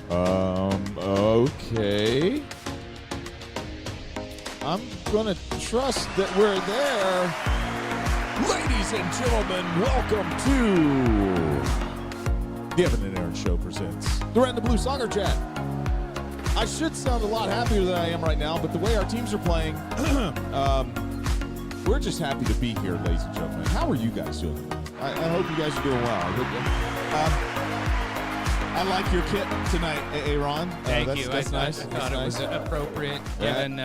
Okay. I'm going to trust that we're there. Ladies and gentlemen, welcome to the Evan and Aaron Show presents the Red and the Blue Soccer Chat. I should sound a lot happier than I am right now, but the way our teams are playing, we're just happy to be here, ladies and gentlemen. How are you guys doing? I hope you guys are doing well. I like your kit tonight, Aaron. Thank you. That's nice. I thought it was appropriate given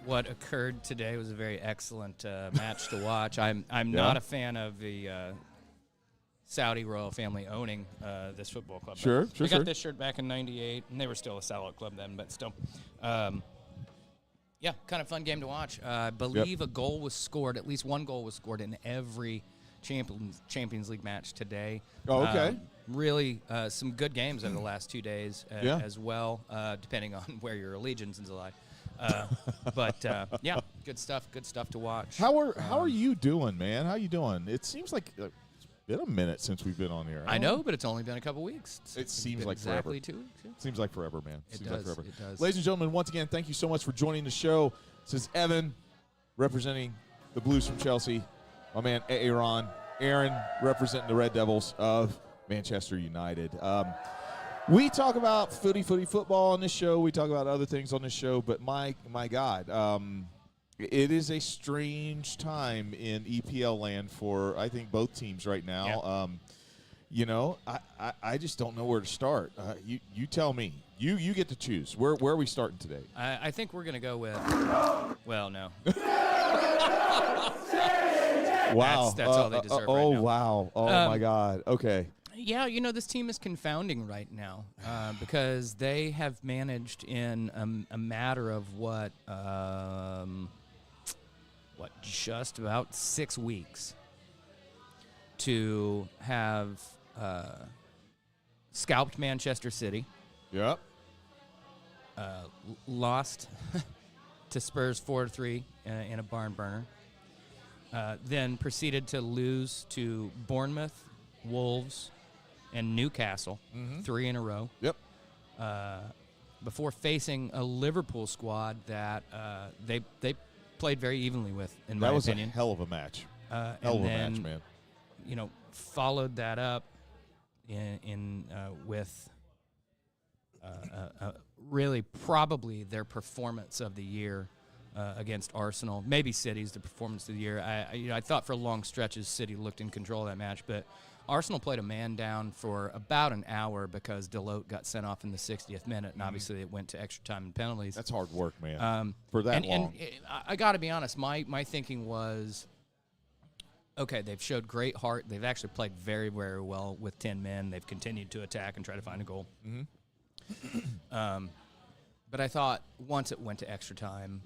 what occurred today. Was a very excellent match to watch. I'm not a fan of the Saudi royal family owning this football club. Sure. I got this shirt back in '98, and they were still a sellout club then, but still. Yeah, kind of fun game to watch. I believe a goal was scored, at least one goal was scored in every Champions League match today. Oh, okay. Really, some good games over the last 2 days as well, depending on where your allegiances lie. But good stuff to watch. How are you doing, man? How you doing? It seems like it's been a minute since we've been on here. I know, but it's only been a couple weeks. It seems like exactly forever. 2 weeks. Yeah. Seems like forever, man. It seems does. like forever. It does. Ladies and gentlemen, once again, thank you so much for joining the show. This is Evan, representing the Blues from Chelsea. My man Aaron representing the Red Devils of Manchester United. We talk about football on this show. We talk about other things on this show. But my God, it is a strange time in EPL land for, I think, both teams right now. Yeah. I just don't know where to start. You tell me. You get to choose. Where are we starting today? I think we're going to go with no. Wow. That's all they deserve right now. Wow. Oh, my God. Okay. Yeah, this team is confounding right now because they have managed in a matter of just about 6 weeks to have scalped Manchester City. Yep. Lost to Spurs 4-3 in a barn burner. Then proceeded to lose to Bournemouth, Wolves, and Newcastle, 3 in a row. Yep. Before facing a Liverpool squad that they played very evenly with, in my opinion. That was a hell of a match. Hell of a match, man. Followed that up with really probably their performance of the year against Arsenal. Maybe City's the performance of the year. I thought for long stretches City looked in control of that match, but Arsenal played a man down for about an hour because Dalot got sent off in the 60th minute, and obviously it went to extra time and penalties. That's hard work, man, for that long. And I got to be honest, my thinking was, okay, they've showed great heart. They've actually played very, very well with 10 men. They've continued to attack and try to find a goal. But I thought once it went to extra time,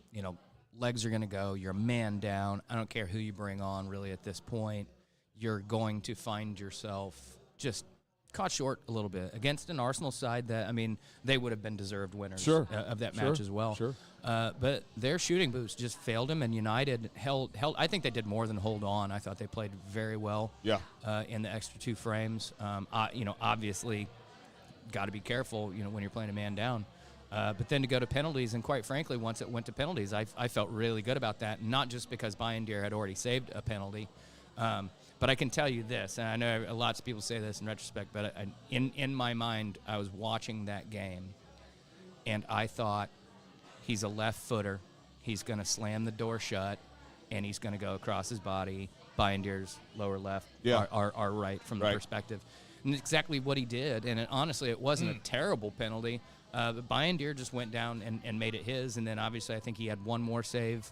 legs are going to go. You're a man down. I don't care who you bring on, really, at this point. You're going to find yourself just caught short a little bit against an Arsenal side that, they would have been deserved winners of that match as well. Sure. But their shooting boots just failed them, and United held. I think they did more than hold on. I thought they played very well in the extra 2 frames. Obviously, got to be careful, when you're playing a man down. But then to go to penalties, and quite frankly, once it went to penalties, I felt really good about that, not just because Bayern had already saved a penalty, but I can tell you this, and I know lots of people say this in retrospect, but in my mind, I was watching that game, and I thought, he's a left footer, he's going to slam the door shut, and he's going to go across his body, Bayern's lower left, our right from the perspective. And exactly what he did, and honestly, it wasn't a terrible penalty. But Bayern just went down and made it his, and then obviously I think he had one more save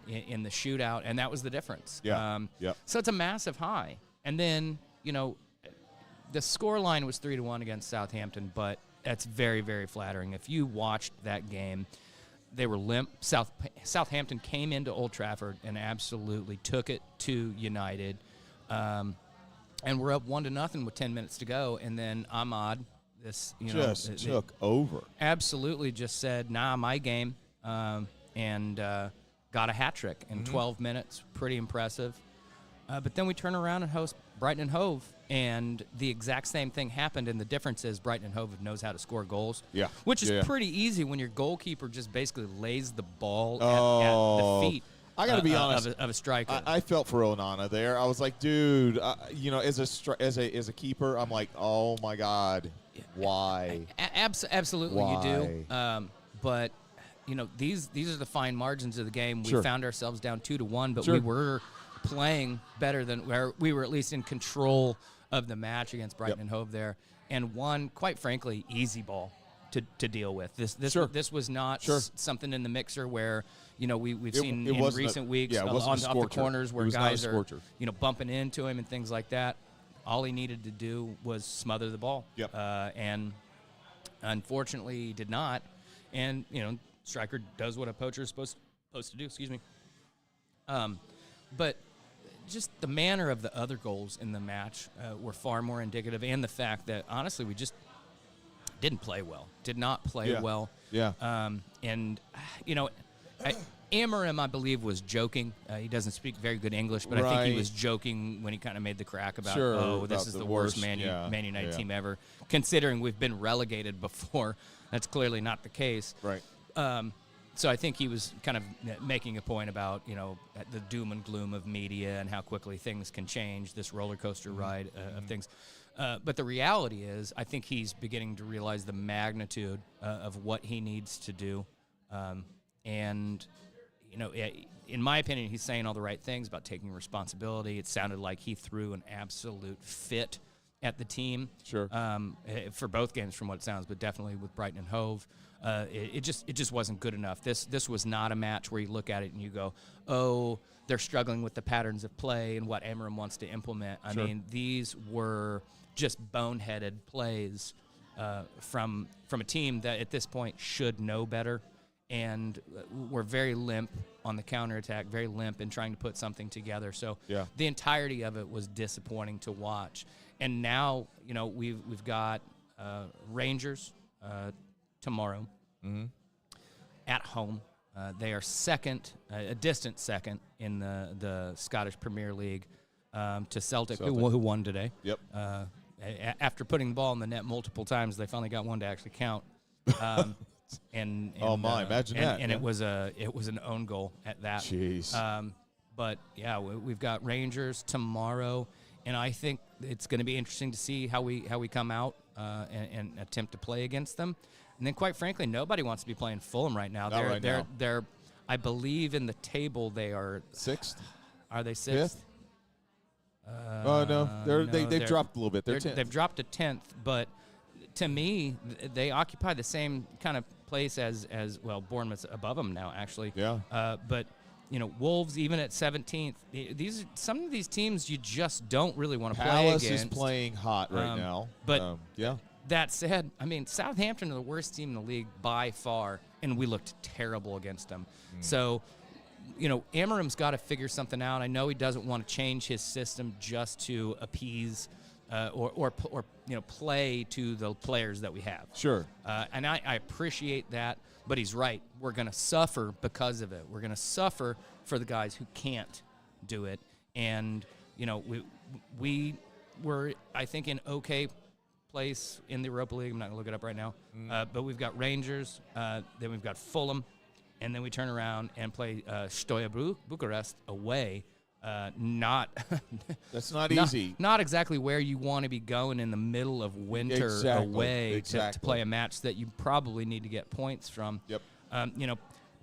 in the shootout, and that was the difference. So it's a massive high. And then, the scoreline was 3-1 against Southampton, but that's very, very flattering. If you watched that game, they were limp. Southampton came into Old Trafford and absolutely took it to United. And we're up 1-0 with 10 minutes to go, and then Ahmad, took over. Absolutely, just said, "Nah, my game," and got a hat trick in 12 minutes. Pretty impressive. But then we turn around and host Brighton and Hove, And the exact same thing happened, and the difference is Brighton and Hove knows how to score goals. Yeah. Which is pretty easy when your goalkeeper just basically lays the ball at the feet. I got to be honest. Of a striker. I felt for Onana there. I was like, dude, as a keeper, I'm like, oh my God, why? Absolutely, why? You do. But these are the fine margins of the game. We found ourselves down 2-1, but we were playing better than where we were at least in control of the match against Brighton and Hove there, and one, quite frankly, easy ball to deal with. This was not something in the mixer where we've seen in recent weeks off the corners where guys are bumping into him and things like that. All he needed to do was smother the ball, and unfortunately he did not. And striker does what a poacher is supposed to do. Excuse me. But just the manner of the other goals in the match were far more indicative, and the fact that, honestly, we just didn't play well. Did not play well. Yeah. Amorim, I believe, was joking. He doesn't speak very good English, but I think he was joking when he kind of made the crack about, this is the worst Man United team ever, considering we've been relegated before. That's clearly not the case. Right. So I think he was kind of making a point about, the doom and gloom of media and how quickly things can change, this roller coaster ride of things. But the reality is, I think he's beginning to realize the magnitude of what he needs to do. And, in my opinion, he's saying all the right things about taking responsibility. It sounded like he threw an absolute fit at the team. Sure. For both games, from what it sounds, but definitely with Brighton and Hove. It just wasn't good enough. This was not a match where you look at it and you go, oh, they're struggling with the patterns of play and what Amorim wants to implement. I mean, these were just boneheaded plays from a team that at this point should know better, and were very limp on the counterattack, very limp in trying to put something together. So the entirety of it was disappointing to watch. And now, we've got Rangers tomorrow at home. They are second, a distant second in the Scottish Premier League to Celtic. Who won today. Yep. After putting the ball in the net multiple times, they finally got one to actually count. Imagine that. And it was an own goal at that. Jeez. But we've got Rangers tomorrow, and I think it's going to be interesting to see how we come out and attempt to play against them. And then, quite frankly, nobody wants to be playing Fulham right now. They're I believe in the table they are sixth. Are they sixth? Fifth? No, they've dropped a little bit. They've dropped to 10th, but to me, they occupy the same kind of place as Bournemouth's above them now, actually. Yeah. But Wolves even at 17th. Some of these teams you just don't really want to play against. Palace is playing hot right now. But that said, I mean, Southampton are the worst team in the league by far, and we looked terrible against them. So, Amorim's got to figure something out. I know he doesn't want to change his system just to appease or play to the players that we have. Sure. And I appreciate that, but he's right. We're going to suffer because of it. We're going to suffer for the guys who can't do it. And, we were, I think, in okay place in the Europa League. I'm not going to look it up right now. But we've got Rangers, then we've got Fulham, and then we turn around and play Steaua Bucharest away. That's not easy. Not exactly where you want to be going in the middle of winter away to play a match that you probably need to get points from. Yep.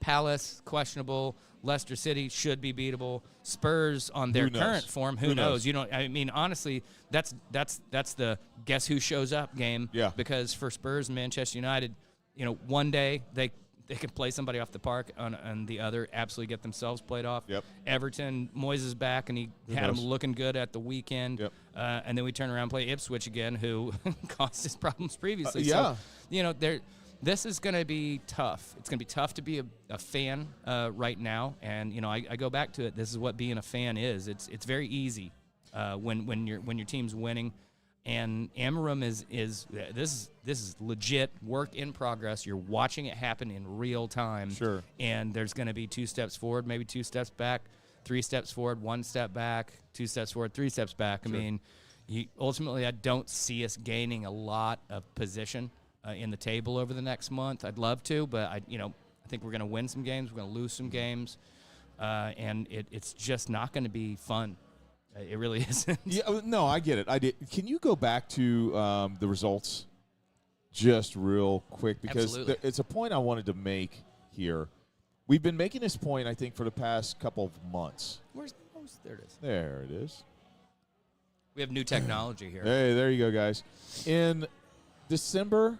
Palace, questionable. Leicester City should be beatable. Spurs on their current form, who knows? I mean, honestly, that's the guess who shows up game. Yeah. Because for Spurs and Manchester United, one day they can play somebody off the park, and the other absolutely get themselves played off. Yep. Everton, Moyes is back, and he had him looking good at the weekend. Yep. And then we turn around and play Ipswich again, who caused us problems previously. Yeah. So, this is going to be tough. It's going to be tough to be a fan right now. And, I go back to it. This is what being a fan is. It's very easy when your team's winning. And Amorim is this is legit work in progress. You're watching it happen in real time. Sure. And there's going to be 2 steps forward, maybe 2 steps back, 3 steps forward, 1 step back, 2 steps forward, 3 steps back. Sure. I mean, Ultimately, I don't see us gaining a lot of position in the table over the next month. I'd love to, but I think we're going to win some games. We're going to lose some games, and it's just not going to be fun. It really isn't. Yeah, no, I get it. I did. Can you go back to the results just real quick? Because it's a point I wanted to make here. We've been making this point, I think, for the past couple of months. There it is. There it is. We have new technology here. Hey, there you go, guys. In December,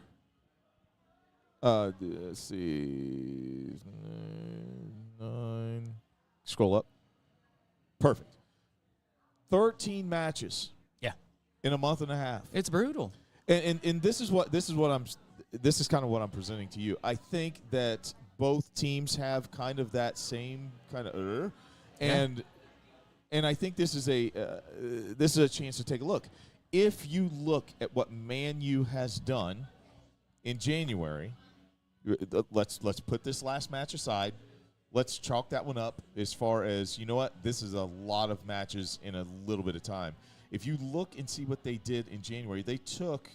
let's see, 9. Scroll up. Perfect. 13 matches. Yeah. In a month and a half. It's brutal. And this is kind of what I'm presenting to you. I think that both teams have kind of that same kind of and I think this is a chance to take a look. If you look at what Man U has done in January, let's put this last match aside. Let's chalk that one up as far as, you know what, this is a lot of matches in a little bit of time. If you look and see what they did in January, they took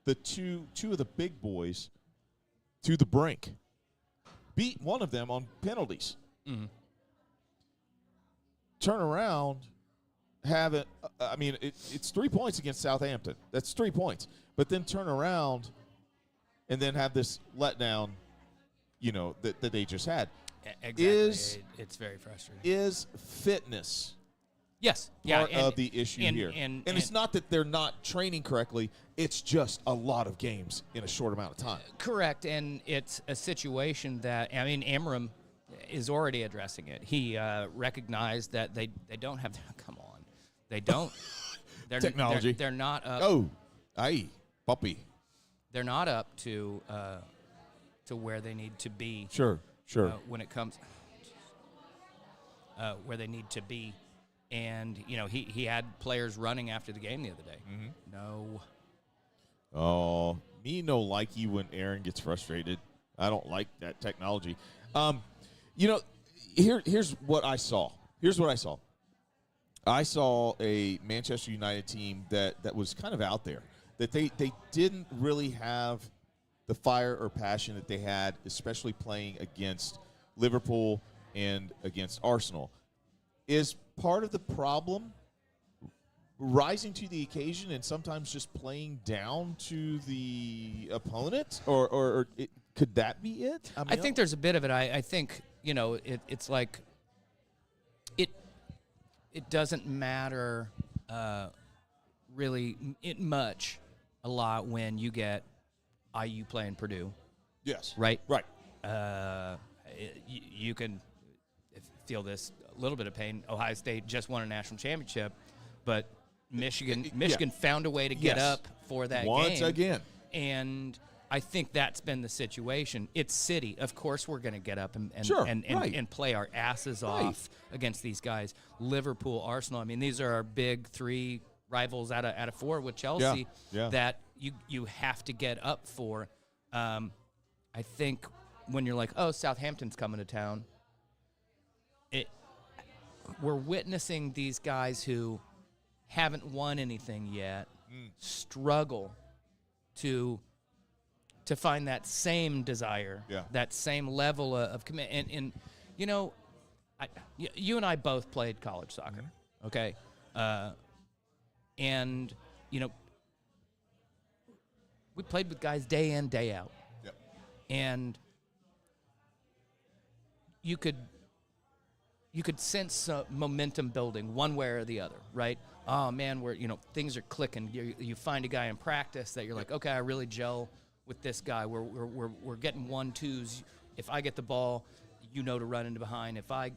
the two of the big boys to the brink, beat one of them on penalties. Mm-hmm. Turn around, have it. I mean, it's 3 points against Southampton. That's 3 points. But then turn around and then have this letdown, that they just had. Exactly. It's very frustrating. Is fitness yes part of the issue here? And it's not that they're not training correctly. It's just a lot of games in a short amount of time. Correct. And it's a situation that, Amorim is already addressing it. He recognized that they don't have – come on. They don't. Technology. They're not up. Oh, aye, puppy. They're not up to where they need to be. Sure. When it comes where they need to be. And, he had players running after the game the other day. Mm-hmm. No. Oh, me no like you when Aaron gets frustrated. I don't like that technology. Here's what I saw. I saw a Manchester United team that was kind of out there, that they didn't really have the fire or passion that they had, especially playing against Liverpool and against Arsenal. Is part of the problem rising to the occasion and sometimes just playing down to the opponent, or could that be it? I think there's a bit of it. I think it's like it doesn't matter really much a lot when you get IU playing Purdue. Yes. Right. You can feel this a little bit of pain. Ohio State just won a national championship, but Michigan found a way to get up for that once game. Again. And I think that's been the situation. It's City. Of course we're going to get up and play our asses off against these guys. Liverpool, Arsenal. These are our big three rivals out of four with Chelsea that you have to get up for. I think when you're like, oh, Southampton's coming to town, we're witnessing these guys who haven't won anything yet struggle to find that same desire, that same level of commitment. And you and I both played college soccer, okay? And, we played with guys day in, day out. Yep. And you could sense momentum building one way or the other, right? Oh, man, things are clicking. You find a guy in practice that you're like, okay, I really gel with this guy. We're getting 1-2s. If I get the ball, to run into behind. If I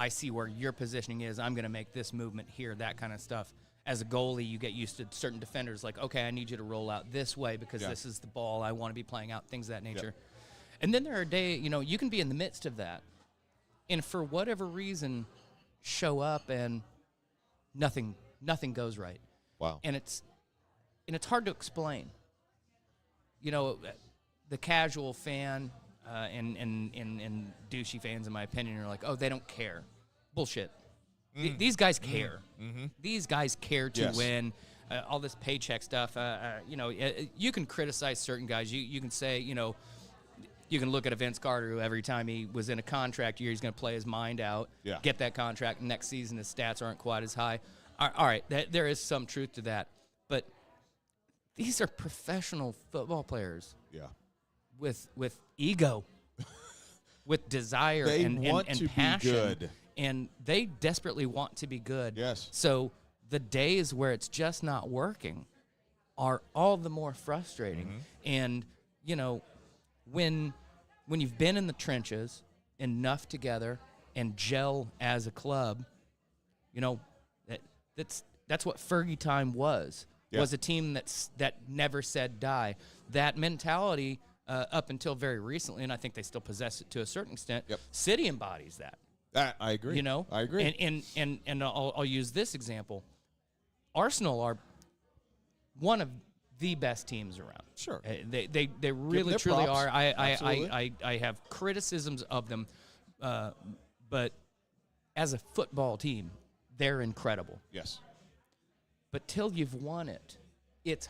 see where your positioning is, I'm going to make this movement here, that kind of stuff. As a goalie, you get used to certain defenders, like, okay, I need you to roll out this way because this is the ball I want to be playing out, things of that nature. And then there are days, you can be in the midst of that, and for whatever reason, show up and nothing goes right. Wow. And it's hard to explain. The casual fan and douchey fans, in my opinion, are like, oh, they don't care. bullshit. These guys care. Mm-hmm. These guys care to Yes. win. All this paycheck stuff, you can criticize certain guys. You can say, you can look at a Vince Carter who every time he was in a contract year, he's going to play his mind out, get that contract, and next season his stats aren't quite as high. All right, there is some truth to that. But these are professional football players with ego, with desire They and want to passion. be good. And they desperately want to be good. Yes. So the days where it's just not working are all the more frustrating. And, when you've been in the trenches enough together and gel as a club, that's what Fergie time was. Yeah. Was a team that never said die. That mentality up until very recently, and I think they still possess it to a certain extent. City embodies that. I agree. I agree. And I'll use this example. Arsenal are one of the best teams around. Sure. They really truly props. are. Absolutely. I have criticisms of them, but as a football team, they're incredible. Yes. But till you've won it, it's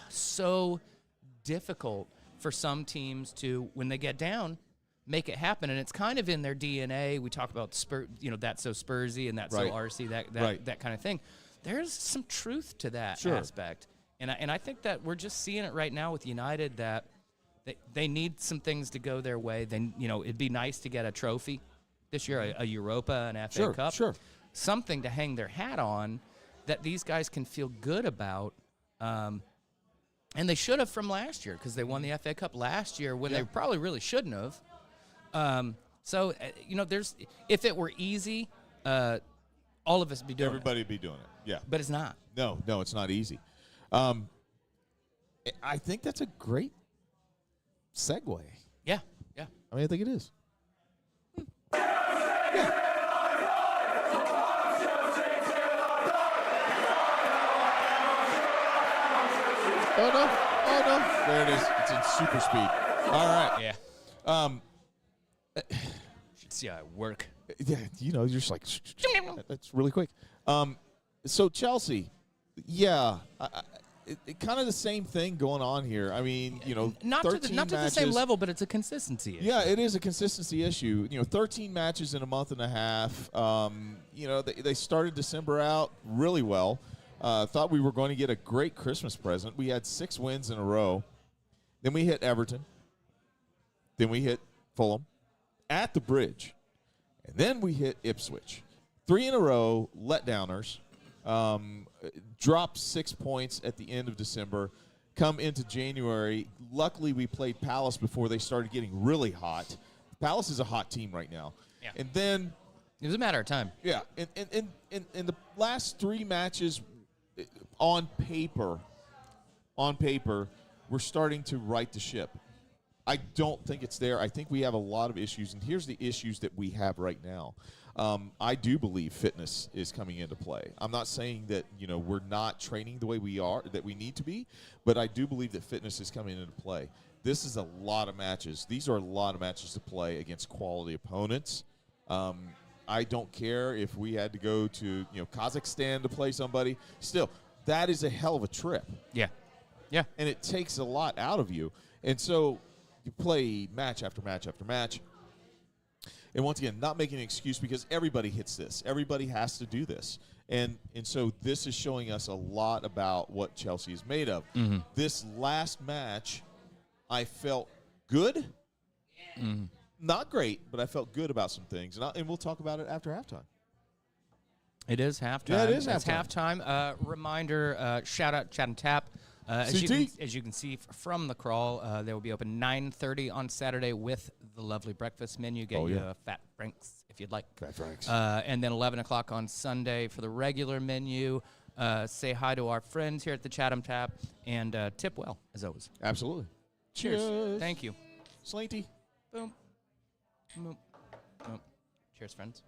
so difficult for some teams to, when they get down, make it happen. And it's kind of in their DNA. We talk about that's so Spursy and that's so RC, that kind of thing. There's some truth to that aspect. And I think that we're just seeing it right now with United, that they need some things to go their way. Then it'd be nice to get a trophy this year, a Europa, an FA Cup, something to hang their hat on that these guys can feel good about. And they should have from last year, because they won the FA Cup last year when they probably really shouldn't have. So there's, if it were easy, all of us would be doing Everybody would be doing it. Yeah. But it's not. No, it's not easy. I think that's a great segue. Yeah. I mean, I think it is. Oh, no. There it is. It's in super speed. All right. Yeah. Should see how I work. Yeah, you're just like, that's really quick. So Chelsea, kind of the same thing going on here. I mean, not to the same level, but it's a consistency issue. Yeah, it is a consistency issue. 13 matches in a month and a half. They started December out really well. Thought we were going to get a great Christmas present. We had 6 wins in a row. Then we hit Everton. Then we hit Fulham at the Bridge. And then we hit Ipswich. 3 in a row, letdowners. Dropped 6 points at the end of December. Come into January. Luckily, we played Palace before they started getting really hot. Palace is a hot team right now. Yeah. And then it was a matter of time. Yeah. In the last 3 matches, on paper, we're starting to right the ship. I don't think it's there. I think we have a lot of issues, and here's the issues that we have right now. I do believe fitness is coming into play. I'm not saying that we're not training the way that we need to be, but I do believe that fitness is coming into play. This is a lot of matches. These are a lot of matches to play against quality opponents. I don't care if we had to go to Kazakhstan to play somebody. Still, that is a hell of a trip. Yeah. And it takes a lot out of you. And so you play match after match after match. And once again, not making an excuse, because everybody hits this. Everybody has to do this. And so this is showing us a lot about what Chelsea is made of. Mm-hmm. This last match, I felt good. Mm-hmm. Not great, but I felt good about some things. And we'll talk about it after halftime. It is halftime. Yeah, it is It's halftime. Reminder, shout out Chat and Tap. As you can see from the crawl, they will be open 9:30 on Saturday with the lovely breakfast menu. Get you fat franks if you'd like. Fat franks. And then 11 o'clock on Sunday for the regular menu. Say hi to our friends here at the Chatham Tap, and tip well, as always. Absolutely. Cheers. Thank you. Slanty. Boom. Boom. Boom. Cheers, friends.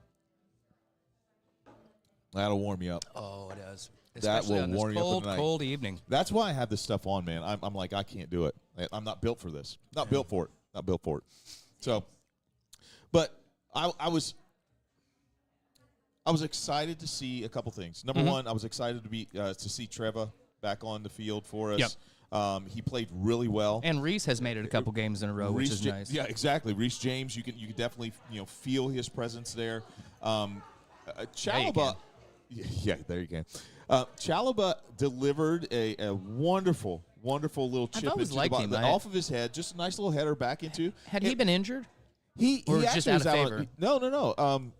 That'll warm you up. Oh, it does. That Especially will on this warm you up tonight. cold evening. That's why I have this stuff on, man. I'm like, I can't do it. I'm not built for this. Not built for it. Not built for it. So, but I was I was excited to see a couple things. Number one, I was excited to see Trevor back on the field for us. Yep. He played really well. And Reese has made it a couple games in a row, which is nice. Yeah, exactly. Reese James, you can definitely feel his presence there. Chalaba, yeah, there you can. Chalaba delivered a wonderful little chip into the bottom, off of his head, just a nice little header back into. Had he been injured? He or actually just out was of out favor? No.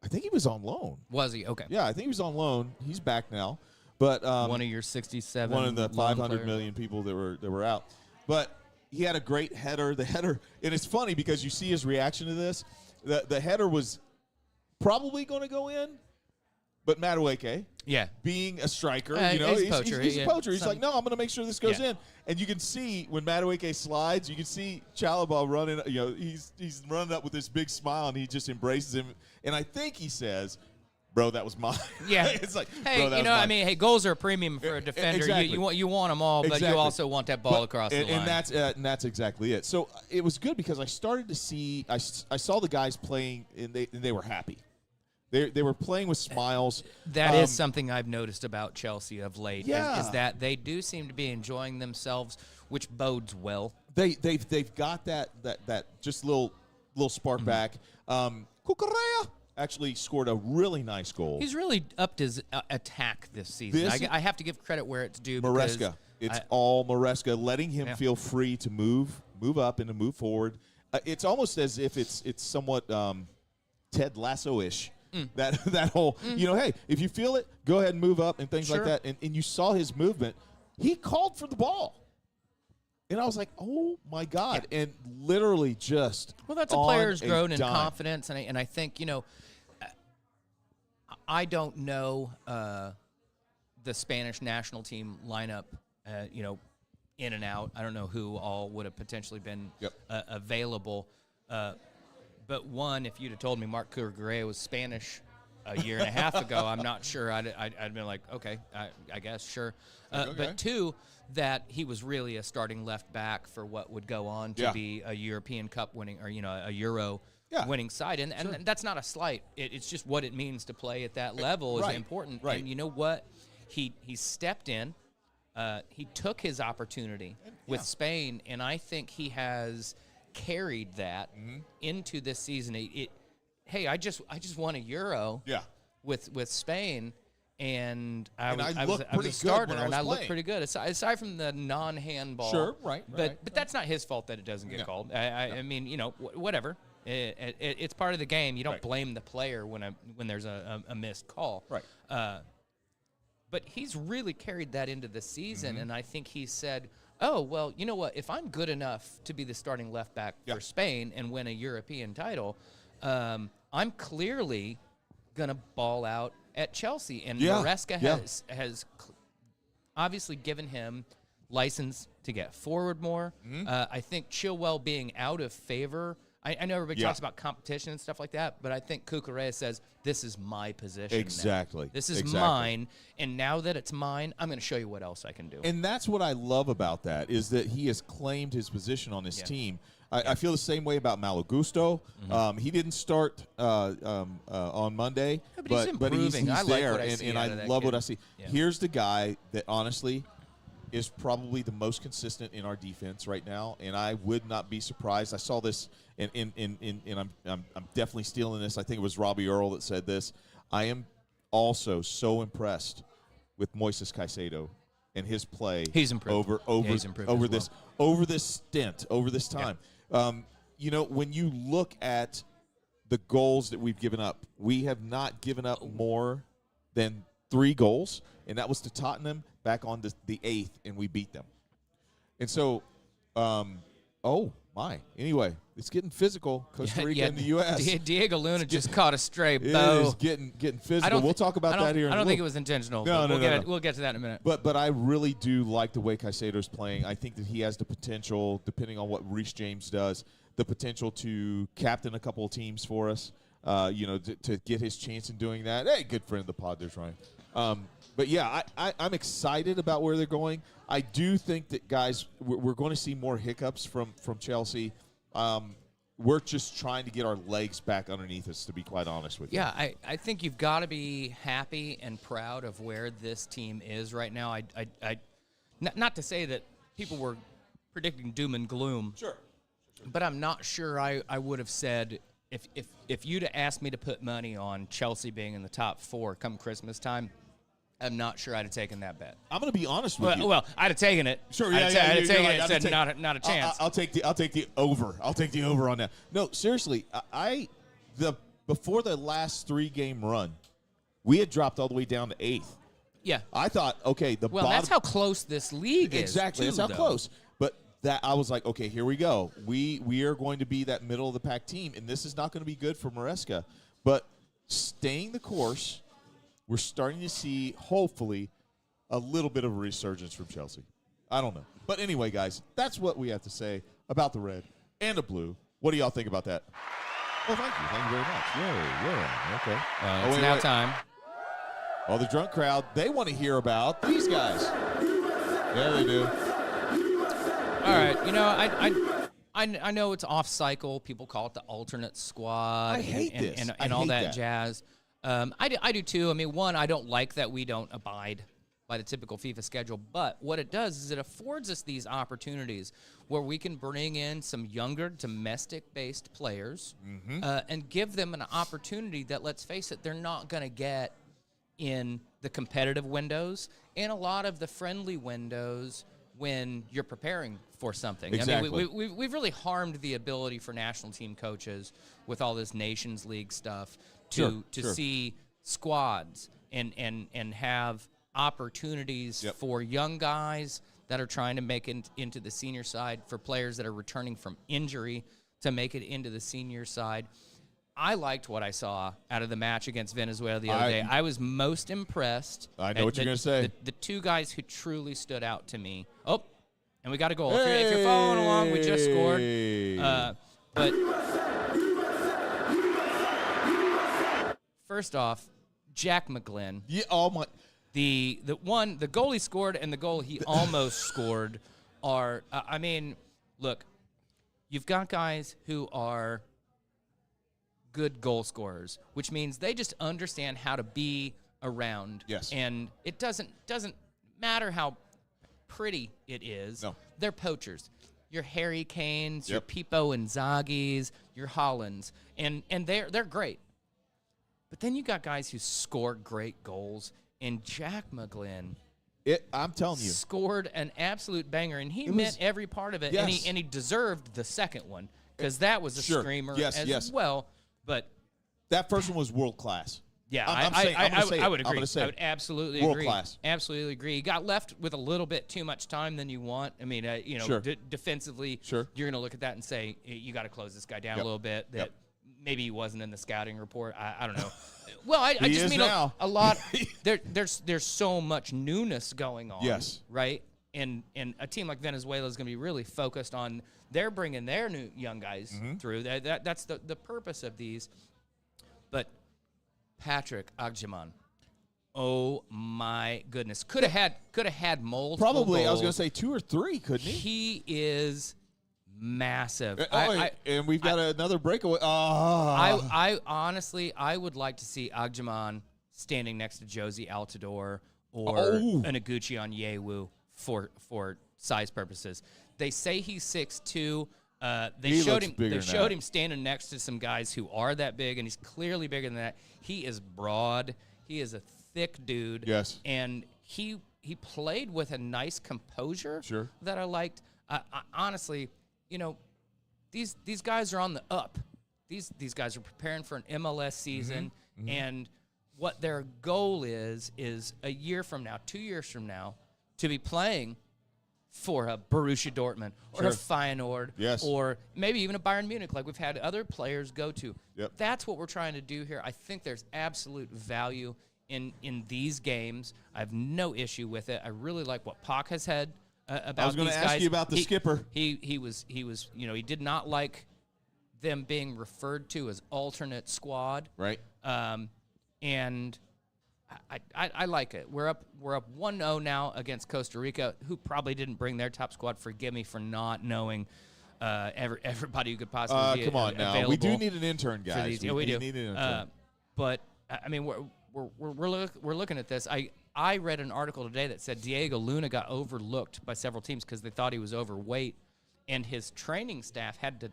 I think he was on loan. Was he? Okay. Yeah, I think he was on loan. He's back now. But one of your 67. one of the 500 players. million people that were out. But he had a great header. The header, and it's funny because you see his reaction to this. The header was probably going to go in, but Madueke, being a striker, he's a poacher. He's a poacher. He's like, no, I'm going to make sure this goes in. And you can see when Madueke slides, you can see Chalaba running. He's running up with this big smile, and he just embraces him. And I think he says, "Bro, that was mine." Yeah, it's like, hey, bro, that was mine. I mean, hey, goals are a premium for a defender. Exactly. You want them all, but you also want that ball across the line. And that's exactly it. So it was good because I started to see. I saw the guys playing, and they were happy. They were playing with smiles. That is something I've noticed about Chelsea of late. Yeah. Is that they do seem to be enjoying themselves, which bodes well. They've got that just little spark back. Cucurella actually scored a really nice goal. He's really upped his attack this season. I have to give credit where it's due. Maresca. It's all Maresca, letting him feel free to move up and to move forward. It's almost as if it's somewhat Ted Lasso-ish. That whole, hey, if you feel it, go ahead and move up and things like that. And you saw his movement. He called for the ball. And I was like, oh, my God. And literally just well, that's a player's grown in confidence. And I think, I don't know the Spanish national team lineup, in and out. I don't know who all would have potentially been available. But one, if you'd have told me Marc Cucurella was Spanish a year and a half ago, I'm not sure. I'd been like, okay, I guess, sure. Okay. But two, that he was really a starting left back for what would go on to be a European Cup winning or, a Euro winning side. And that's not a slight. It's just what it means to play at that level is important. Right. And you know what? He stepped in. He took his opportunity with Spain, and I think he has carried that into this season. Hey, I just won a Euro with Spain, and I was a starter, and I looked pretty good. Aside from the non-handball. Sure, right. But that's not his fault that it doesn't get called. I mean, whatever. It's part of the game. You don't blame the player when there's a missed call. Right. But he's really carried that into the season, and I think he said, oh, well, you know what? If I'm good enough to be the starting left back for Spain and win a European title, I'm clearly going to ball out at Chelsea. And Maresca has obviously given him license to get forward more. I think Chilwell being out of favor. I know everybody talks about competition and stuff like that, but I think Cucurella says, this is my position Exactly. now. This is mine, and now that it's mine, I'm going to show you what else I can do. And that's what I love about that, is that he has claimed his position on his team. I feel the same way about Malo Gusto. He didn't start on Monday, but he's there, and I love what I see. Here's the guy that honestly is probably the most consistent in our defense right now, and I would not be surprised. I saw this, and I'm definitely stealing this. I think it was Robbie Earl that said this. I am also so impressed with Moises Caicedo and his play. He's improved. over this stint, over this time. When you look at the goals that we've given up, we have not given up more than 3 goals, and that was to Tottenham back on the 8th, and we beat them. And so, anyway, it's getting physical. Costa Rica and the U.S. Diego Luna just caught a stray bow. It is getting physical. We'll talk about that here. I don't think it was intentional. No. We'll get to that in a minute. But I really do like the way Caicedo's playing. I think that he has the potential, depending on what Reece James does, the potential to captain a couple of teams for us. To get his chance in doing that. Hey, good friend of the pod, there's Ryan. But yeah, I'm excited about where they're going. I do think that, guys, we're going to see more hiccups from Chelsea. we're just trying to get our legs back underneath us, to be quite honest with you. Yeah, I think you've got to be happy and proud of where this team is right now. Not to say that people were predicting doom and gloom. Sure. But I'm not sure I would have said, if you'd have asked me to put money on Chelsea being in the top 4 come Christmas time, I'm not sure I'd have taken that bet. I'm going to be honest with you. Well, I'd have taken it. Sure, I'd have taken it and said not a chance. I'll take the over. I'll take the over on that. No, seriously, before the last 3-game run, we had dropped all the way down to 8th. Yeah. I thought, okay, well, that's how close this league is. Exactly, that's how close. But that I was like, okay, here we go. We are going to be that middle of the pack team, and this is not going to be good for Maresca. But staying the course, we're starting to see, hopefully, a little bit of a resurgence from Chelsea. I don't know. But anyway, guys, that's what we have to say about the red and the blue. What do y'all think about that? Oh, thank you. Thank you very much. Yeah. Okay. It's now time. Oh, the drunk crowd, they want to hear about these guys. Yeah, they do. All right. You know, I know it's off cycle. People call it the alternate squad. I hate this. And all that jazz. I do too. I mean, one, I don't like that we don't abide by the typical FIFA schedule. But what it does is it affords us these opportunities where we can bring in some younger domestic-based players and give them an opportunity that, let's face it, they're not going to get in the competitive windows and a lot of the friendly windows when you're preparing for something. Exactly. I mean, we've really harmed the ability for national team coaches with all this Nations League stuff to see squads and have opportunities for young guys that are trying to make it into the senior side, for players that are returning from injury to make it into the senior side. I liked what I saw out of the match against Venezuela the other day. I was most impressed. I know what you're going to say. The 2 guys who truly stood out to me. Oh, and we got a goal. If you're following along, we just scored. But first off, Jack McGlynn. Yeah. Oh my. The goal he scored and the goal he almost scored are. I mean, look, you've got guys who are good goal scorers, which means they just understand how to be around. Yes. And it doesn't matter how pretty it is. No. They're poachers. Your Harry Kanes, your Pipo Inzagis, your Hollands, and they're great. But then you got guys who score great goals, and Jack McGlynn I'm telling you, scored an absolute banger, and he meant every part of it, and he deserved the second one because that was a screamer as well. But that first one was world class. Yeah, I would agree. I would absolutely world agree. Class. Absolutely agree. He got left with a little bit too much time than you want. I mean, defensively, you're going to look at that and say you got to close this guy down a little bit. That maybe he wasn't in the scouting report. I don't know. Well, I just mean a lot. There's so much newness going on. Yes. Right. And a team like Venezuela is going to be really focused on they're bringing their new young guys through. That's the purpose of these. But Patrick Agyeman, oh my goodness, could have had multiple. Probably, goals. I was going to say 2 or 3, couldn't he? He is massive. And we've got another breakaway. I honestly, I would like to see Agyeman standing next to Josie Altidore or an Iguchi on Yewu for size purposes. They say he's 6'2". They showed him standing next to some guys who are that big, and he's clearly bigger than that. He is broad. He is a thick dude. Yes. And he played with a nice composure that I liked. Honestly, these guys are on the up. These guys are preparing for an MLS season, and what their goal is a year from now, 2 years from now, to be playing for a Borussia Dortmund or a Feyenoord or maybe even a Bayern Munich like we've had other players go to. Yep. That's what we're trying to do here. I think there's absolute value in these games. I have no issue with it. I really like what Pac has had about these guys. I was going to ask you about the skipper. He was he did not like them being referred to as alternate squad. Right. And I like it. We're up 1-0 now against Costa Rica, who probably didn't bring their top squad. Forgive me for not knowing. everybody who could possibly be come on now. available. We do need an intern, for guys. these. We do. need an intern. But I mean, we're looking at this. I read an article today that said Diego Luna got overlooked by several teams because they thought he was overweight, and his training staff had to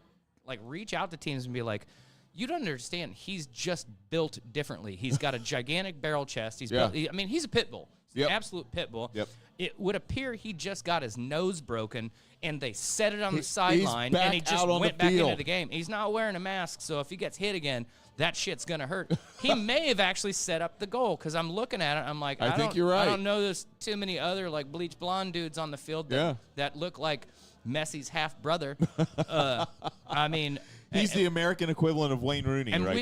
reach out to teams and be like, "You don't understand. He's just built differently. He's got a gigantic barrel chest. He's built. I mean, he's a pit bull. He's an absolute pit bull. Yep. It would appear he just got his nose broken, and they set it on the sideline, and he just went back into the game. He's not wearing a mask, so if he gets hit again, that shit's going to hurt. He may have actually set up the goal because I'm looking at it. I'm like, I think you're right. I don't know there's too many other bleach blonde dudes on the field that look like Messi's half-brother. I mean... He's the American equivalent of Wayne Rooney there.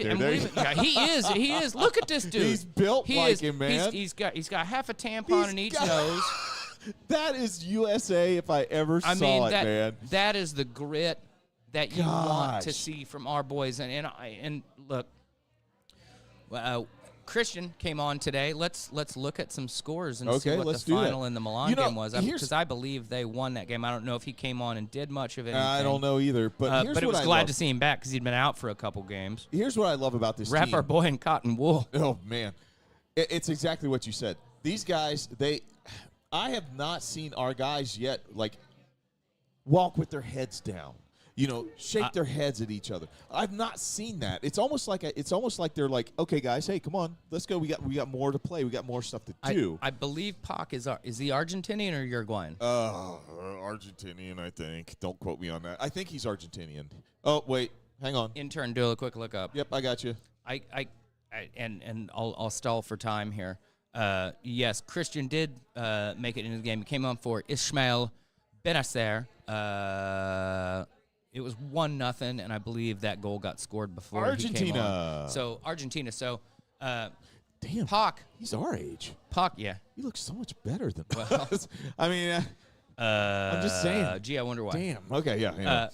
He is. Look at this dude. He's built him, man. He's got half a tampon in each nose. That is USA if I ever saw it, man. That is the grit that you want to see from our boys. And look, Christian came on today. Let's look at some scores and see what the final in the Milan game was. Because I believe they won that game. I don't know if he came on and did much of anything. I don't know either. But it was glad to see him back because he'd been out for a couple games. Here's what I love about this Wrap team. our boy in cotton wool. Oh, man. It's exactly what you said. These guys, I have not seen our guys yet, walk with their heads down. Shake their heads at each other. I've not seen that. It's almost like they're like, okay, guys, hey, come on, let's go. We got more to play. We got more stuff to do. I believe Pac is he Argentinian or Uruguayan? Argentinian, I think. Don't quote me on that. I think he's Argentinian. Oh, wait, hang on. Intern, do a quick look up. Yep, I got you. I'll stall for time here. Yes, Christian did make it into the game. He came on for Ismael Benacer. It was 1-0, and I believe that goal got scored before Argentina. He came on. So Argentina. So, damn, Pac. He's our age. Pac, yeah. He looks so much better than us. I mean, I'm just saying. Gee, I wonder why. Damn. Okay, yeah.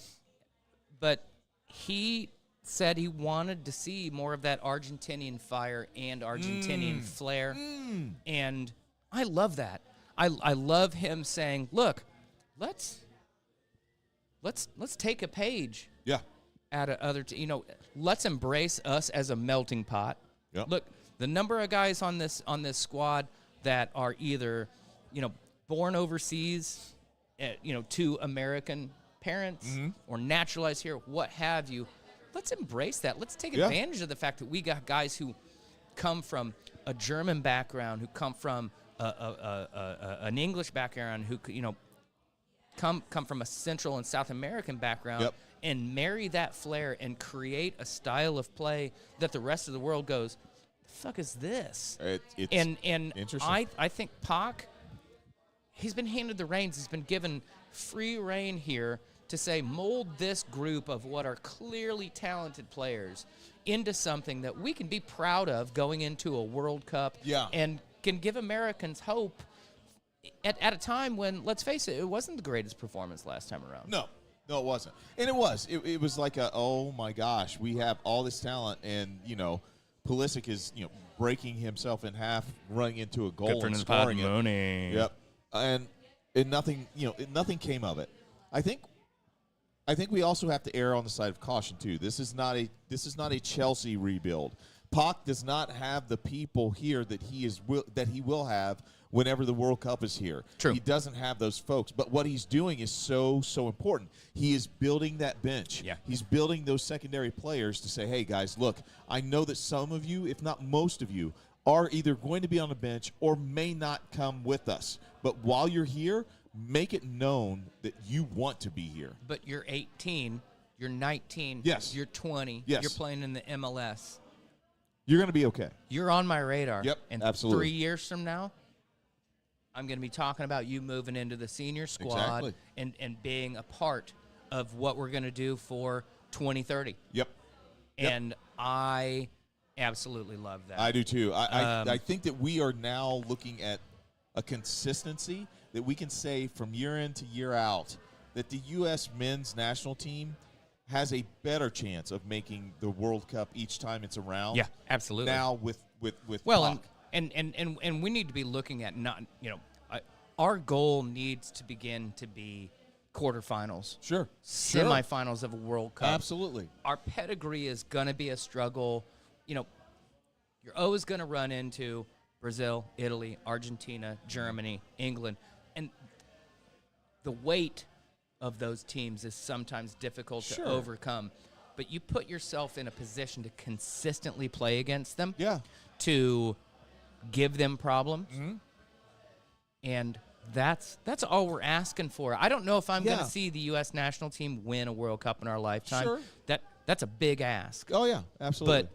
But he said he wanted to see more of that Argentinian fire and Argentinian flair, and I love that. I love him saying, "Look, let's take a page out of other let's embrace us as a melting pot." Yep. Look, the number of guys on this squad that are either born overseas, to American parents or naturalized here, what have you. Let's embrace that. Let's take advantage of the fact that we got guys who come from a German background, who come from an English background, who come from a Central and South American background, and marry that flair and create a style of play that the rest of the world goes, the fuck is this? It's and interesting. I think Pac, he's been handed the reins. He's been given free rein here to say, mold this group of what are clearly talented players into something that we can be proud of going into a World Cup and can give Americans hope at a time when, let's face it, it wasn't the greatest performance last time around. No, it wasn't. And it was like oh my gosh, we have all this talent, and Pulisic is breaking himself in half, running into a goal and scoring it. Yep. And nothing nothing came of it. I think we also have to err on the side of caution too. This is not a Chelsea rebuild. Pac does not have the people here that he will have whenever the World Cup is here. True. He doesn't have those folks. But what he's doing is so important. He is building that bench. Yeah. He's building those secondary players to say, hey, guys, look, I know that some of you, if not most of you, are either going to be on the bench or may not come with us. But while you're here, make it known that you want to be here. But you're 18, you're 19, you're 20, you're playing in the MLS. You're going to be okay. You're on my radar. Yep, and absolutely. 3 years from now, I'm going to be talking about you moving into the senior squad and being a part of what we're going to do for 2030. Yep. And I absolutely love that. I do too. I think that we are now looking at a consistency that we can say from year in to year out that the U.S. men's national team has a better chance of making the World Cup each time it's around. Yeah, absolutely. Now with well, Pac. and we need to be looking at our goal needs to begin to be quarterfinals, Sure. semifinals of a World Cup. Absolutely. Our pedigree is going to be a struggle. You know, you're always going to run into Brazil, Italy, Argentina, Germany, England. And the weight of those teams is sometimes difficult to overcome. But you put yourself in a position to consistently play against them, to give them problems, and that's all we're asking for. I don't know if I'm going to see the U.S. national team win a World Cup in our lifetime. Sure. That's a big ask. Oh, yeah, absolutely. But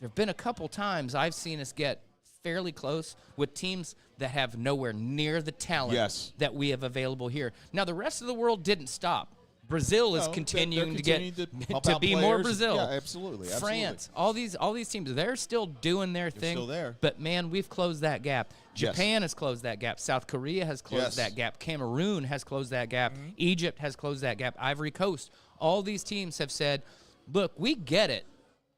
there have been a couple times I've seen us get fairly close with teams that have nowhere near the talent that we have available here. Now, the rest of the world didn't stop. Brazil is continuing to be more Brazil. Yeah, absolutely. France, all these teams, they're still doing their thing. Still there. But man, we've closed that gap. Japan has closed that gap. South Korea has closed that gap. Cameroon has closed that gap. Egypt has closed that gap. Ivory Coast. All these teams have said, "Look, we get it.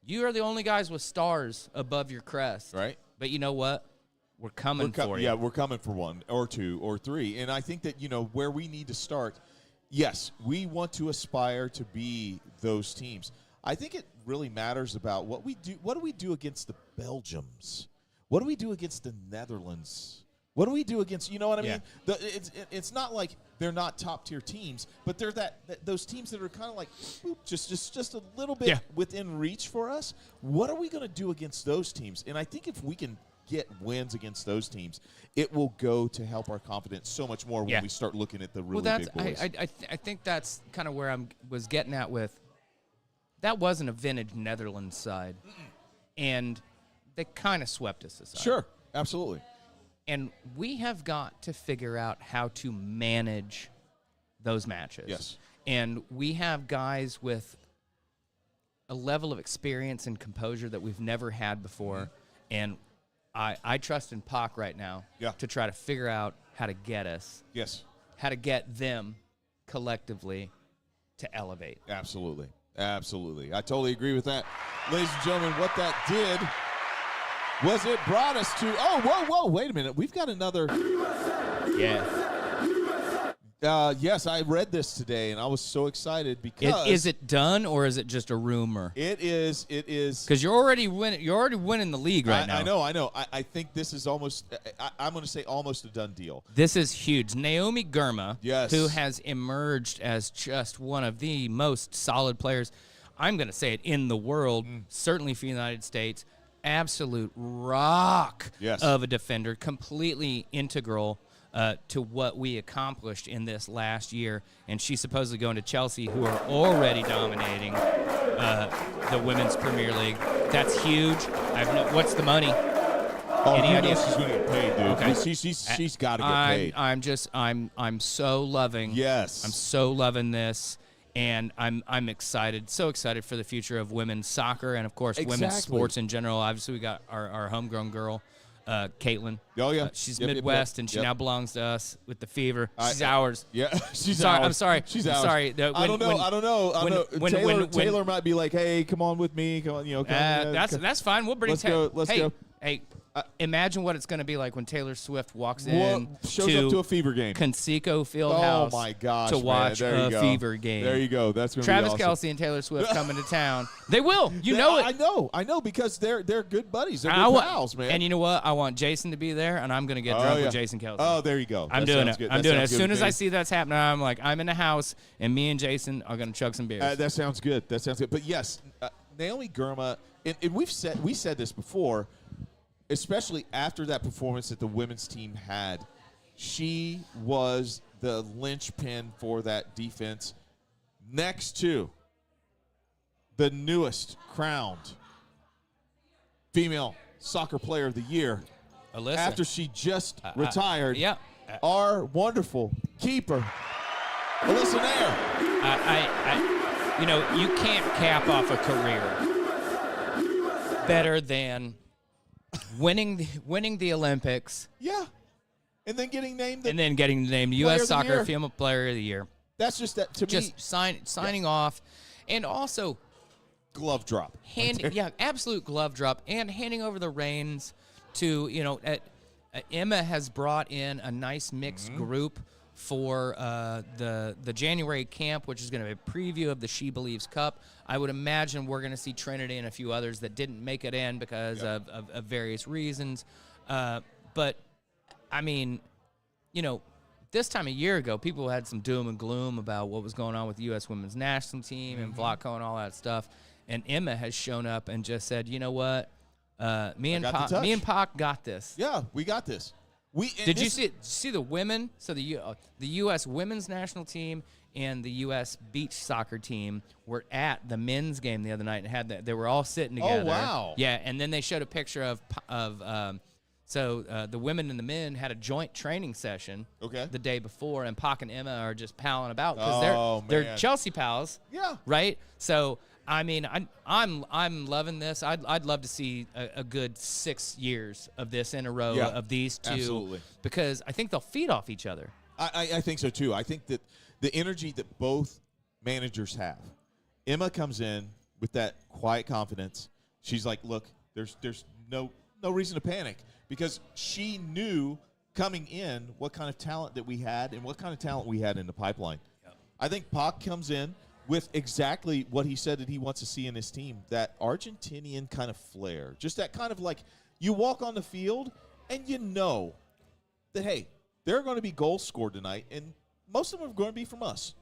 You are the only guys with stars above your crest. Right. But you know what? We're coming for you." Yeah, we're coming for one or two or three. And I think that, where we need to start, yes, we want to aspire to be those teams. I think it really matters about what we do. What do we do against the Belgiums? What do we do against the Netherlands? What do we do against, you know what I mean? It's not like they're not top-tier teams, but they're those teams that are kind of like just a little bit within reach for us. What are we going to do against those teams? And I think if we can get wins against those teams, it will go to help our confidence so much more when we start looking at the really big boys. I think that's kind of where I was getting at with that wasn't a vintage Netherlands side, and they kind of swept us aside. Sure, absolutely. And we have got to figure out how to manage those matches. Yes. And we have guys with a level of experience and composure that we've never had before. And I trust in Pac right now to try to figure out how to get us. Yes. How to get them collectively to elevate. Absolutely. Absolutely. I totally agree with that. Ladies and gentlemen, what that did was it brought us to, whoa, wait a minute. We've got another. Yes, I read this today, and I was so excited because. Is it done, or is it just a rumor? It is. Because you're already winning the league right now. I know. I think this is almost, I'm going to say almost a done deal. This is huge. Naomi Girma, who has emerged as just one of the most solid players, I'm going to say it, in the world, certainly for the United States. Absolute rock of a defender, completely integral to what we accomplished in this last year. And she's supposedly going to Chelsea, who are already dominating the Women's Premier League. That's huge. What's the money? Any idea? She's going to get paid, dude. Okay. She's got to get paid. I'm so loving. Yes. I'm so loving this. And I'm excited, so excited for the future of women's soccer and, of course, women's sports in general. Obviously, we got our homegrown girl, Caitlin. Oh, yeah. She's Midwest, and she now belongs to us with the Fever. She's ours. Yeah, she's ours. ours. I'm sorry. She's ours. Sorry. I don't know. Taylor might be like, hey, come on with me. Come on, that's fine. We'll bring Taylor. Let's go. Hey, imagine what it's going to be like when Taylor Swift walks in. Shows up to a Fever game. Conseco Fieldhouse. Oh, my gosh, to watch a Fever game. There you go. That's going to be awesome. Travis Kelce and Taylor Swift coming to town. They will. You know it. I know, because they're good buddies. They're good pals, man. And you know what? I want Jason to be there, and I'm going to get drunk with Jason Kelce. Oh, there you go. I'm doing it. I'm doing it. As soon as I see that's happening, I'm like, I'm in the house, and me and Jason are going to chug some beers. That sounds good. But, yes, Naomi Girma, and we said this before, especially after that performance that the women's team had, she was the linchpin for that defense next to the newest crowned female soccer player of the year. Alyssa. After she just retired, our wonderful keeper, Alyssa Nair. You can't cap off a career better than winning the Olympics. Yeah. And then getting named U.S. Soccer Female Player of the Year. That's just that to me. Just signing off, and also glove drop. Absolute glove drop, and handing over the reins to Emma has brought in a nice mixed group for the January camp, which is going to be a preview of the She Believes Cup. I would imagine we're going to see Trinity and a few others that didn't make it in because of various reasons. But, I mean, you know, this time a year ago, people had some doom and gloom about what was going on with the U.S. women's national team and Vlatko and all that stuff. And Emma has shown up and just said, you know what, me and Pac got this. Yeah, we got this. Did you see the women? So the U.S. women's national team and the U.S. beach soccer team were at the men's game the other night and had that. They were all sitting together. Oh, wow. Yeah, and then they showed a picture of the women and the men had a joint training session the day before, and Pac and Emma are just palling about because they're Chelsea pals. Yeah. Right? So, I mean, I'm loving this. I'd love to see a good 6 years of this in a row of these two. Absolutely. Because I think they'll feed off each other. I think so, too. I think that the energy that both managers have. Emma comes in with that quiet confidence. She's like, look, there's no reason to panic because she knew coming in what kind of talent that we had and what kind of talent we had in the pipeline. Yep. I think Pac comes in with exactly what he said that he wants to see in his team, that Argentinian kind of flair. Just that kind of like you walk on the field and you know that, hey, there are going to be goals scored tonight, and most of them are going to be from us.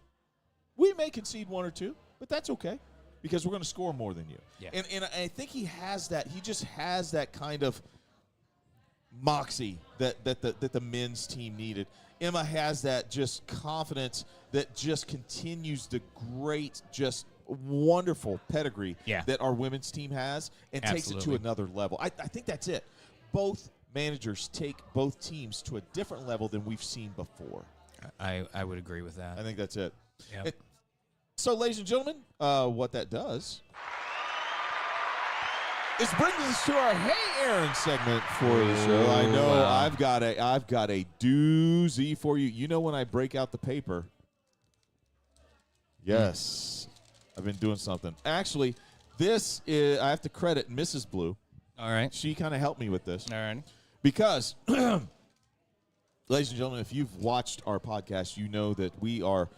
We may concede one or two, but that's okay because we're going to score more than you. Yeah. And I think he has that. He just has that kind of moxie that the men's team needed. Emma has that just confidence that just continues the great, just wonderful pedigree that our women's team has and takes it to another level. I think that's it. Both managers take both teams to a different level than we've seen before. I would agree with that. I think that's it. Yep. So, ladies and gentlemen, what that does is brings us to our Hey Aaron segment for the show. I know I've got a doozy for you. You know when I break out the paper. Yes. I've been doing something. Actually, this is I have to credit Mrs. Blue. All right. She kind of helped me with this. All right. Because ladies and gentlemen, if you've watched our podcast, you know that we are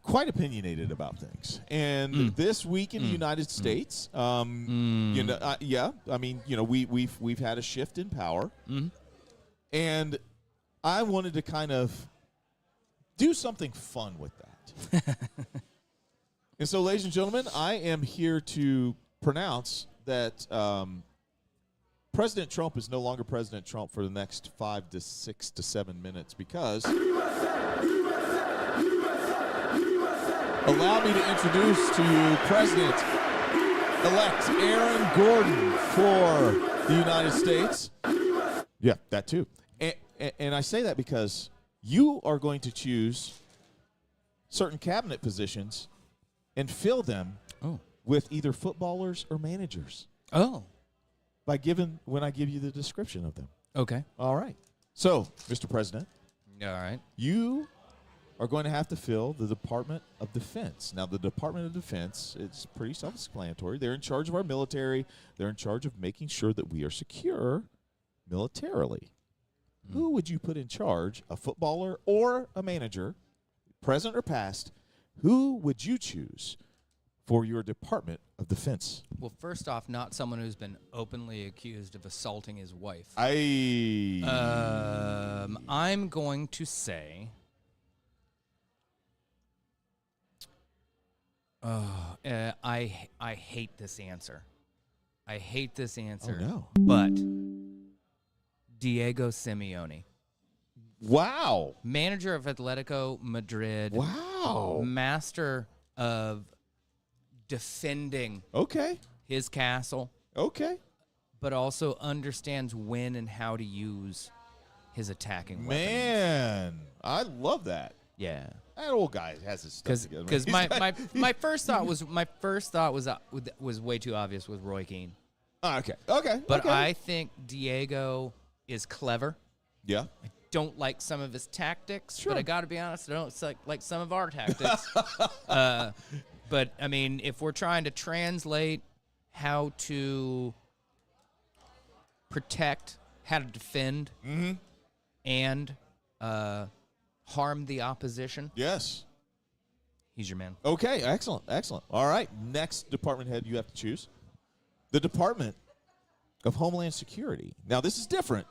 quite opinionated about things. And this week in the United States, you know, I mean, you know, we've had a shift in power, and I wanted to kind of do something fun with that. And so, ladies and gentlemen, I am here to pronounce that President Trump is no longer President Trump for the next 5 to 6 to 7 minutes because allow me to introduce to you President-elect Aaron Gordon for the United States. Yeah, that too. And I say that because you are going to choose certain cabinet positions and fill them with either footballers or managers. Oh. When I give you the description of them. Okay. All right. So, Mr. President. All right. You are going to have to fill the Department of Defense. Now, the Department of Defense, it's pretty self-explanatory. They're in charge of our military. They're in charge of making sure that we are secure militarily. Who would you put in charge, a footballer or a manager, present or past? Who would you choose for your Department of Defense? Well, first off, not someone who's been openly accused of assaulting his wife. I'm going to say... I hate this answer. I hate this answer. Oh, no. But Diego Simeone. Wow. Manager of Atletico Madrid. Wow. Master of defending his castle. Okay. But also understands when and how to use his attacking weapons. Man, I love that. Yeah. That old guy has his stuff together. Because my first thought was way too obvious with Roy Keane. Okay. But I think Diego is clever. Yeah. I don't like some of his tactics, but I got to be honest, I don't like some of our tactics. But I mean, if we're trying to translate how to protect, how to defend, and harm the opposition, Yes. he's your man. Okay, excellent, excellent. All right, next department head you have to choose. The Department of Homeland Security. Now, this is different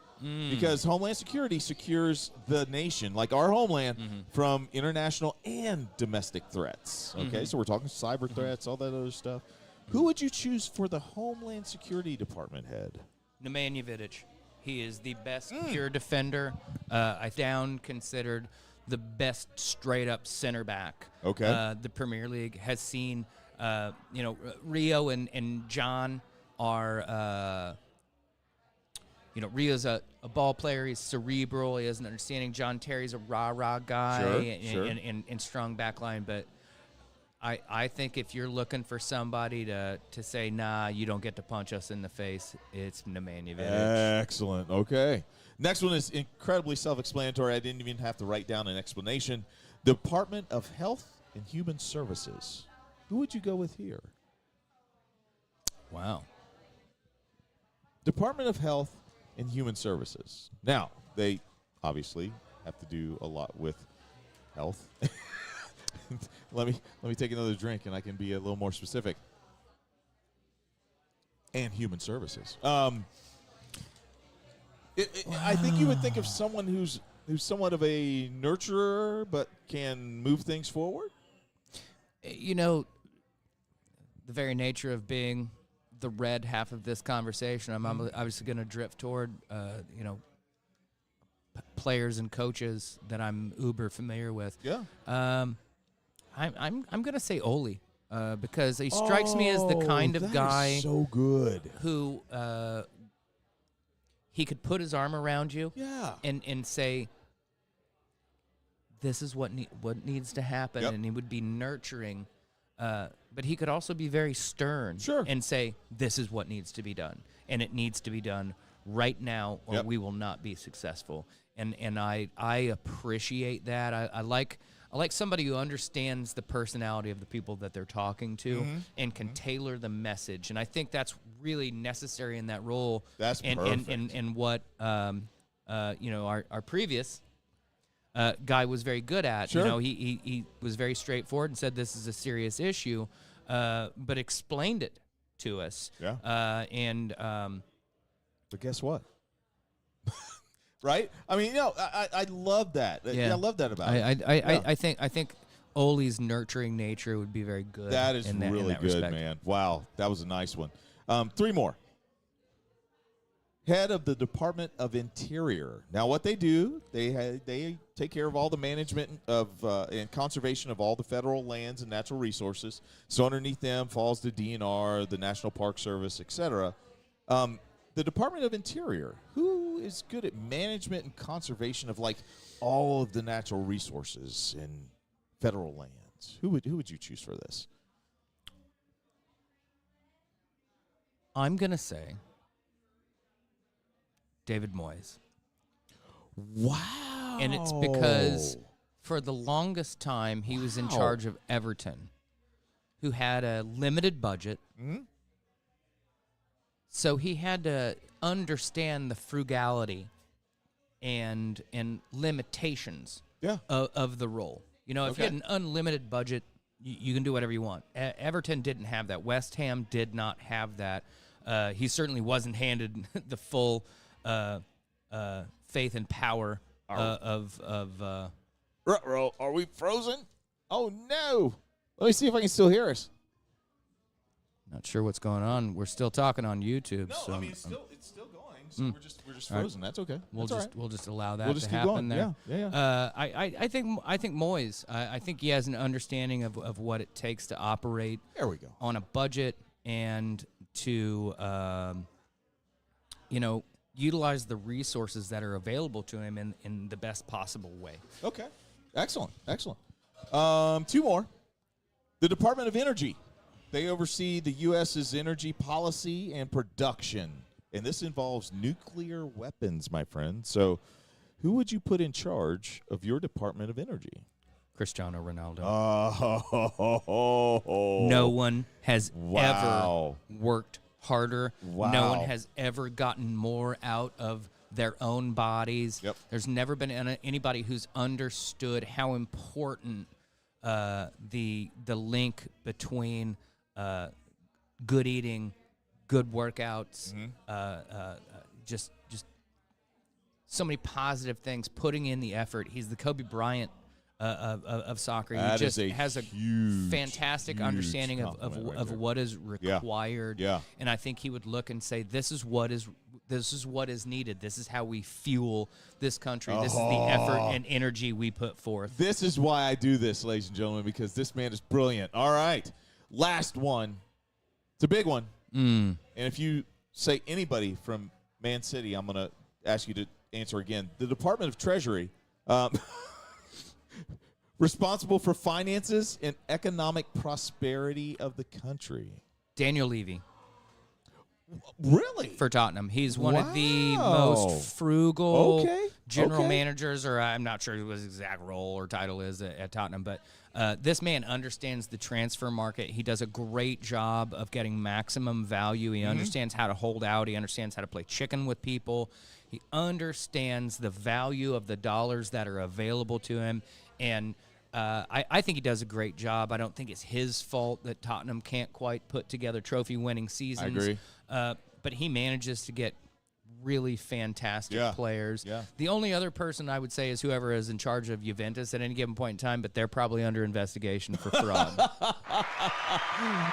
because Homeland Security secures the nation, like our homeland, from international and domestic threats. Okay, so we're talking cyber threats, all that other stuff. Who would you choose for the Homeland Security Department head? Nemanja Vidic. He is the best pure defender. Considered the best straight-up center back. Okay. The Premier League has seen, Rio and John are, Rio's a ball player. He's cerebral. He has an understanding. John Terry's a rah-rah guy and strong backline. But I think if you're looking for somebody to say, nah, you don't get to punch us in the face, it's Nemanja Vidic. Excellent. Okay. Next one is incredibly self-explanatory. I didn't even have to write down an explanation. Department of Health and Human Services. Who would you go with here? Wow. Department of Health and Human Services. Now, they obviously have to do a lot with health. Let me take another drink, and I can be a little more specific. And human services. I think you would think of someone who's somewhat of a nurturer, but can move things forward. The very nature of being the red half of this conversation, I'm obviously going to drift toward, players and coaches that I'm uber familiar with. Yeah. I'm going to say Ole, because he strikes me as the kind of guy so good who he could put his arm around you, and say, this is what needs to happen, and he would be nurturing. But he could also be very stern and say, this is what needs to be done, and it needs to be done right now, or we will not be successful. And I appreciate that. I like somebody who understands the personality of the people that they're talking to and can tailor the message. And I think that's really necessary in that role. That's perfect. And what our previous guy was very good at. Sure. He was very straightforward and said this is a serious issue, but explained it to us. Yeah. But guess what? Right? I mean, I love that. Yeah. I love that about it. I think Ole's nurturing nature would be very good. That is really good, respect. Man. Wow, that was a nice one. 3 more. Head of the Department of Interior. Now, what they do, they take care of all the management of and conservation of all the federal lands and natural resources. So underneath them falls the DNR, the National Park Service, etc. The Department of Interior, who is good at management and conservation of all of the natural resources in federal lands? Who would you choose for this? I'm gonna say David Moyes. Wow. And it's because for the longest time he was in charge of Everton, who had a limited budget. Mm-hmm. So he had to understand the frugality and limitations of the role. If you had an unlimited budget, you can do whatever you want. Everton didn't have that. West Ham did not have that. He certainly wasn't handed the full faith and power of. Are we frozen? Oh no! Let me see if I can still hear us. Not sure what's going on. We're still talking on YouTube. No, so I mean it's still going. So we're just frozen. Right. That's okay. We'll just allow that to keep happen going. there. Yeah. I think Moyes. I think he has an understanding of what it takes to operate. There we go. On a budget and to utilize the resources that are available to him in the best possible way. Okay. Excellent. 2 more. The Department of Energy. They oversee the U.S.'s energy policy and production. And this involves nuclear weapons, my friend. So who would you put in charge of your Department of Energy? Cristiano Ronaldo. Oh. No one has ever worked harder. Wow. No one has ever gotten more out of their own bodies. Yep. There's never been anybody who's understood how important the link between good eating, good workouts, just so many positive things, putting in the effort. He's the Kobe Bryant of soccer. That he just is a has a huge, fantastic huge understanding compliment right of there. what is required. Yeah. And I think he would look and say, this is what is needed. This is how we fuel this country. This is the effort and energy we put forth. This is why I do this, ladies and gentlemen, because this man is brilliant. All right. Last one. It's a big one. And if you say anybody from Man City, I'm going to ask you to answer again. The Department of Treasury, responsible for finances and economic prosperity of the country. Daniel Levy. Really? For Tottenham. He's one of the Wow. most frugal Okay. general Okay. managers, or I'm not sure what his exact role or title is at Tottenham, but this man understands the transfer market. He does a great job of getting maximum value. He understands how to hold out. He understands how to play chicken with people. He understands the value of the dollars that are available to him, and I think he does a great job. I don't think it's his fault that Tottenham can't quite put together trophy-winning seasons. I agree. But he manages to get really fantastic players. Yeah. The only other person I would say is whoever is in charge of Juventus at any given point in time, but they're probably under investigation for fraud.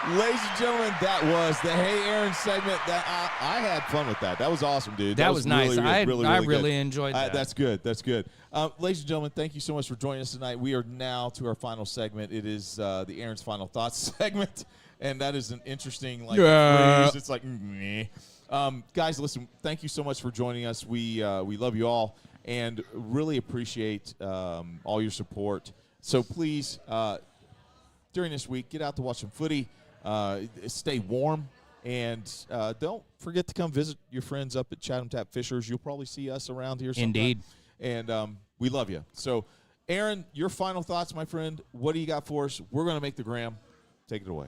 Ladies and gentlemen, that was the Hey Aaron segment. That I had fun with that. That was awesome, dude. That was nice. Really, really I good. really enjoyed that. That's good. That's good. Ladies and gentlemen, thank you so much for joining us tonight. We are now to our final segment. It is the Aaron's Final Thoughts segment, and that is an interesting phrase. It's like, meh. Guys, listen, thank you so much for joining us. We love you all and really appreciate all your support. So please, during this week, get out to watch some footy, stay warm, and don't forget to come visit your friends up at Chatham Tap Fishers. You'll probably see us around here sometime. Indeed. And we love you. So, Aaron, your final thoughts, my friend. What do you got for us? We're going to make the gram. Take it away.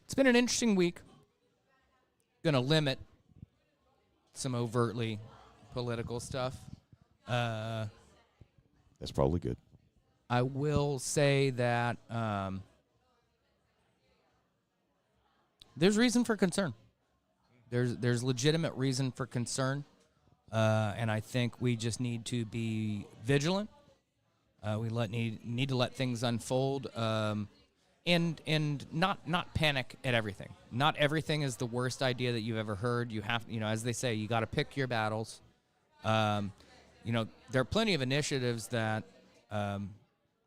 It's been an interesting week. Going to limit some overtly political stuff. That's probably good. I will say that there's reason for concern. There's legitimate reason for concern, and I think we just need to be vigilant. We need to let things unfold, and not panic at everything. Not everything is the worst idea that you've ever heard. You have, as they say, you got to pick your battles. There are plenty of initiatives that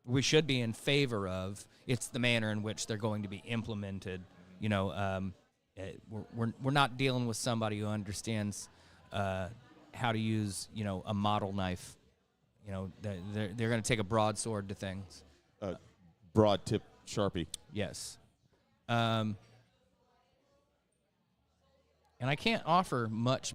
we should be in favor of. It's the manner in which they're going to be implemented. We're not dealing with somebody who understands how to use a model knife. They're going to take a broadsword to things. Broad tip Sharpie. Yes. And I can't offer much